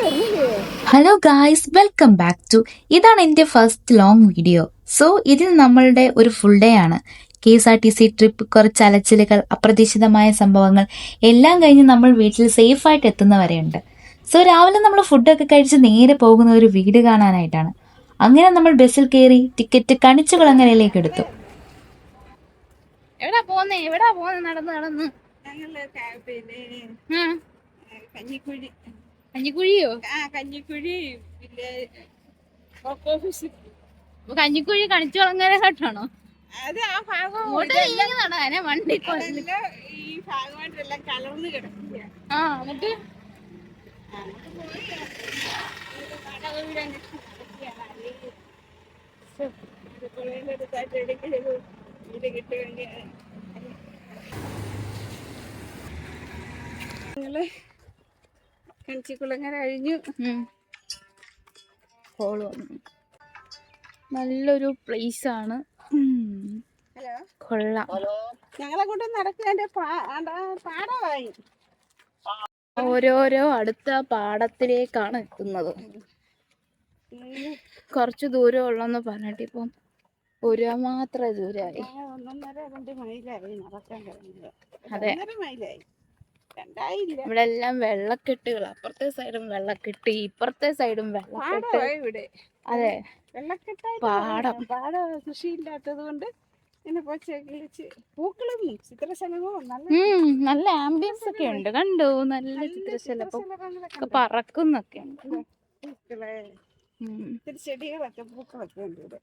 Hello guys, welcome back to ഇതാണ് എൻ്റെ first long video. So ഇതിൽ നമ്മളുടെ ഒരു ഫുൾ ഡേ ആണ്. KSRTC ട്രിപ്പ്, കുറച്ച് അലച്ചിലുകൾ, അപ്രതീക്ഷിതമായ സംഭവങ്ങൾ എല്ലാം കഴിഞ്ഞ് നമ്മൾ വീട്ടിൽ സേഫായിട്ട് എത്തുന്നവരെയുണ്ട്. സോ രാവിലെ നമ്മൾ ഫുഡൊക്കെ കഴിച്ച് നേരെ പോകുന്ന ഒരു വീട് കാണാനായിട്ടാണ്. അങ്ങനെ നമ്മൾ ബസ്സിൽ കയറി ടിക്കറ്റ് കണിച്ചുകുളങ്ങരയിലേക്ക് എടുത്തു. എവിടാ പോന്നെ നടന്ന് കഞ്ഞിക്കുഴിയോ? കഞ്ഞിക്കുഴി കണിച്ചുളങ്ങര കേട്ടാണോ? അത് ആ ഭാഗം വണ്ടി ഈ ഭാഗമായിട്ടെല്ലാം കലർന്ന് കിടക്കുക. എന്നിട്ട് ഞങ്ങള് കണിച്ചുകുളങ്ങര കഴിഞ്ഞു. കോള് വന്നു. നല്ലൊരു പ്ലേസ് ആണ്. ഹലോ, കൊള്ളാം. ഞങ്ങളെ കൊണ്ട് നടക്കുന്നതിന്റെ പാടമായി. ഓരോരോ അടുത്ത പാടത്തിലേക്കാണ് എത്തുന്നത്. കുറച്ച് ദൂരം ഉള്ളെന്ന് പറഞ്ഞിട്ട് ഇപ്പം ഒരു മാത്രം ദൂരമായി. 1.5-2 മൈലായി നടക്കാൻ കഴിഞ്ഞത്. അതെ, മൈലായി. ഇവിടെ എല്ലാം വെള്ളക്കെട്ടുകൾ. അപ്പുറത്തെ സൈഡും വെള്ളക്കെട്ട്, ഇപ്പുറത്തെ സൈഡും വെള്ളക്കെട്ട്. ഇവിടെ അതെ, വെള്ളക്കെട്ടായി. പാട കൃഷിയില്ലാത്തത് കൊണ്ട് ഇങ്ങനെ കിളിച്ച് പൂക്കളും ചിത്രശലഭവും നല്ല ആംബിയൻസ് ഒക്കെ ഉണ്ട്. കണ്ടു, നല്ല ചിത്രശലഭം ഒക്കെ പറക്കുന്നൊക്കെ ഉണ്ട്. ചെടികളൊക്കെ പൂക്കളൊക്കെ ഉണ്ട് ഇവിടെ.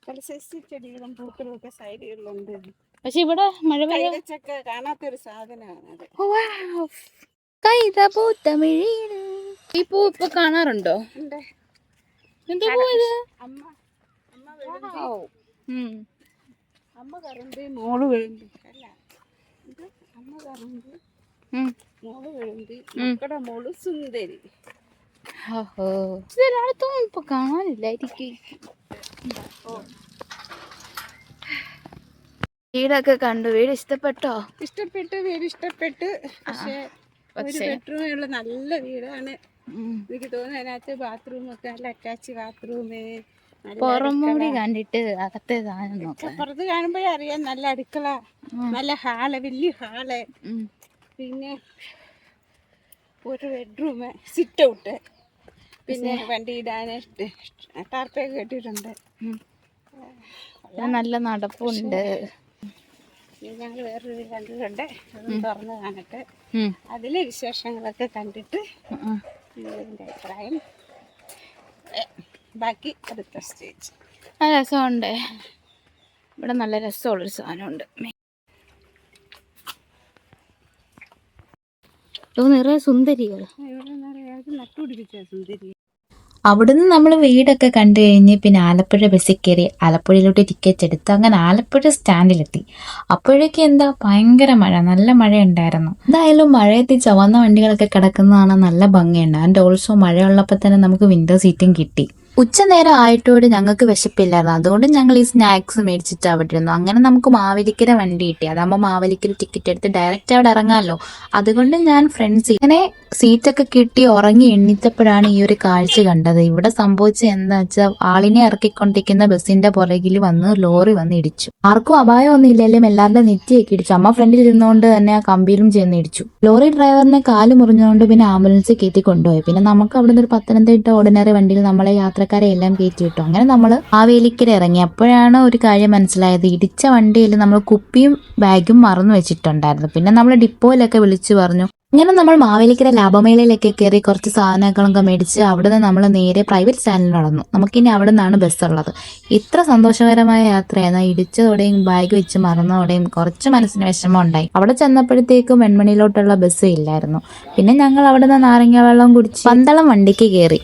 പല സൈസ് ചെടികളും പൂക്കളും ഒക്കെ സൈഡുകളിലുണ്ട്. പക്ഷെ ഇവിടെ മഴ പെയ്തൊക്കെ കാണാത്തൊരു സാധനമാണ്. ഈ പൂ ഇപ്പൊ കാണാറുണ്ടോ? എന്താ പൂ ഇത്? അമ്മ കറണ്ട് മോള് വേണ്ടി അല്ല, ഇത് അമ്മ കറണ്ട് മോള് വേണ്ടി മക്കളുടെ മോള് സുന്ദരി. ഇതൊരാളത്തും ഇപ്പൊ കാണാനില്ലായിരിക്കും. വീടൊക്കെ കണ്ടു. വീട് ഇഷ്ടപ്പെട്ടോ? വീട് ഇഷ്ടപ്പെട്ടു. പക്ഷെ ഒരു ബെഡ്റൂമേ ഉള്ള നല്ല വീടാണ്. എനിക്ക് തോന്നുന്നു അതിനകത്ത് ബാത്റൂം ഒക്കെ നല്ല അറ്റാച്ച് ബാത്റൂമ്. പുറമൂടി കണ്ടിട്ട് അകത്തെ സാധനം നോക്കാം. പുറത്ത് കാണുമ്പോഴേ അറിയാം. നല്ല അടുക്കള, നല്ല ഹാള്, വലിയ ഹാള്, പിന്നെ ഒരു ബെഡ്റൂമ്, സിറ്റ് ഔട്ട്, പിന്നെ വണ്ടി ഇടാന് ടാർപ്പൊക്കെ കെട്ടിയിട്ടുണ്ട്. നല്ല നടപ്പുണ്ട്. ഞങ്ങൾ വേറൊരു കണ്ടിട്ടുണ്ട്, അതൊന്ന് തുറന്ന് കാണട്ടെ. അതിലെ വിശേഷങ്ങളൊക്കെ കണ്ടിട്ട് ഇതിൻ്റെ അഭിപ്രായം ബാക്കി അടുത്ത സ്റ്റേജ്. നല്ല രസമുണ്ട്. ഇവിടെ നല്ല രസമുള്ളൊരു സാധനമുണ്ട്. നിറയെ സുന്ദരികൾ. ഇവിടെ നട്ടുപിടിപ്പിച്ച സുന്ദരി. അവിടുന്ന് നമ്മൾ വീടൊക്കെ കണ്ടു കഴിഞ്ഞ് പിന്നെ ആലപ്പുഴ ബസ്സിൽ കയറി ആലപ്പുഴയിലോട്ട് ടിക്കറ്റ് എടുത്ത് അങ്ങനെ ആലപ്പുഴ സ്റ്റാൻഡിലെത്തി. അപ്പോഴേക്കും എന്താ ഭയങ്കര മഴ, നല്ല മഴയുണ്ടായിരുന്നു. എന്തായാലും മഴയത്ത് ചുവന്ന വണ്ടികളൊക്കെ കിടക്കുന്നതാണ് നല്ല ഭംഗിയുണ്ട്. ആൻഡ് ഓൾസോ മഴയുള്ളപ്പോൾ തന്നെ നമുക്ക് വിൻഡോ സീറ്റും കിട്ടി. ഉച്ചനേരം ആയിട്ടോട് ഞങ്ങൾക്ക് വിശപ്പില്ലായിരുന്നു. അതുകൊണ്ട് ഞങ്ങൾ ഈ സ്നാക്സ് മേടിച്ചിട്ട് അവിടെ ഇരുന്നു. അങ്ങനെ നമുക്ക് മാവേലിക്കര വണ്ടി കിട്ടി. അതാകുമ്പോൾ മാവേലിക്കര ടിക്കറ്റ് എടുത്ത് ഡയറക്റ്റ് അവിടെ ഇറങ്ങാമല്ലോ. അതുകൊണ്ട് ഞാൻ ഫ്രണ്ട്സ് ഇങ്ങനെ സീറ്റൊക്കെ കിട്ടി ഉറങ്ങി എണ്ണിച്ചപ്പോഴാണ് ഈ ഒരു കാഴ്ച കണ്ടത്. ഇവിടെ സംഭവിച്ചത് എന്താ വെച്ചാൽ ആളിനെ ഇറക്കിക്കൊണ്ടിരിക്കുന്ന ബസ്സിന്റെ പുറകിൽ വന്ന് ലോറി വന്ന് ഇടിച്ചു. ആർക്കും അപായമൊന്നും ഇല്ലെങ്കിലും എല്ലാവരുടെ നെറ്റിയൊക്കെ ഇടിച്ചു. അമ്മ ഫ്രണ്ടിൽ ഇരുന്നുകൊണ്ട് തന്നെ ആ കമ്പിയിലും ചെന്ന് ഇടിച്ചു. ലോറി ഡ്രൈവറിനെ കാല് മുറിഞ്ഞുകൊണ്ട് പിന്നെ ആംബുലൻസ് കയറ്റി കൊണ്ടുപോയി. പിന്നെ നമുക്ക് അവിടുന്ന് ഒരു പത്തനംതിട്ട ഓർഡിനറി വണ്ടിയിൽ നമ്മളെ യാത്രക്കാരെ എല്ലാം കയറ്റി വിട്ടു. അങ്ങനെ നമ്മൾ മാവേലിക്കര ഇറങ്ങി. അപ്പോഴാണ് ഒരു കാര്യം മനസ്സിലായത്. ഇടിച്ച വണ്ടിയിൽ നമ്മൾ കുപ്പിയും ബാഗും മറന്നു വെച്ചിട്ടുണ്ടായിരുന്നു. പിന്നെ നമ്മൾ ഡിപ്പോയിലൊക്കെ വിളിച്ചു പറഞ്ഞു. ഇങ്ങനെ നമ്മൾ മാവേലിക്കര ലാഭമേളയിലൊക്കെ കയറി കുറച്ച് സാധനങ്ങളൊക്കെ മേടിച്ച് അവിടുന്ന് നമ്മൾ നേരെ പ്രൈവറ്റ് സ്റ്റാൻഡിൽ നടന്നു. നമുക്കിനി അവിടെ നിന്നാണ് ബസ്സുള്ളത്. ഇത്ര സന്തോഷകരമായ യാത്രയാണ്. ഇടിച്ചതോടെയും ബാഗ് വെച്ച് മറന്നതോടെയും കുറച്ച് മനസ്സിന് വിഷമം ഉണ്ടായി. അവിടെ ചെന്നപ്പോഴത്തേക്കും വെൺമണിയിലോട്ടുള്ള ബസ് ഇല്ലായിരുന്നു. പിന്നെ ഞങ്ങൾ അവിടെ നിന്ന് നാരങ്ങ വെള്ളം കുടിച്ച് പന്തളം വണ്ടിക്ക് കയറി.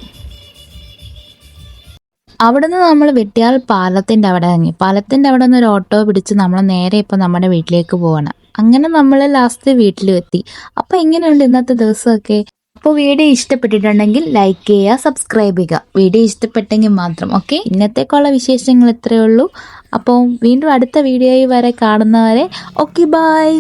അവിടുന്ന് നമ്മൾ വെട്ടിയാൽ പാലത്തിന്റെ അവിടെ ഇറങ്ങി. പാലത്തിന്റെ അവിടെ നിന്ന് ഒരു ഓട്ടോ പിടിച്ച് നമ്മൾ നേരെ ഇപ്പൊ നമ്മുടെ വീട്ടിലേക്ക് പോവാണ്. അങ്ങനെ നമ്മൾ ലാസ്റ്റ് വീട്ടിലും എത്തി. അപ്പൊ എങ്ങനെയുണ്ട് ഇന്നത്തെ ദിവസമൊക്കെ? അപ്പോൾ വീഡിയോ ഇഷ്ടപ്പെട്ടിട്ടുണ്ടെങ്കിൽ ലൈക്ക് ചെയ്യുക, സബ്സ്ക്രൈബ് ചെയ്യുക. വീഡിയോ ഇഷ്ടപ്പെട്ടെങ്കിൽ മാത്രം. ഓക്കെ, ഇന്നത്തേക്കുള്ള വിശേഷങ്ങൾ ഇത്രയേ ഉള്ളൂ. അപ്പോൾ വീണ്ടും അടുത്ത വീഡിയോയിൽ വരെ കാണുന്നവരെ ഓക്കെ, ബൈ.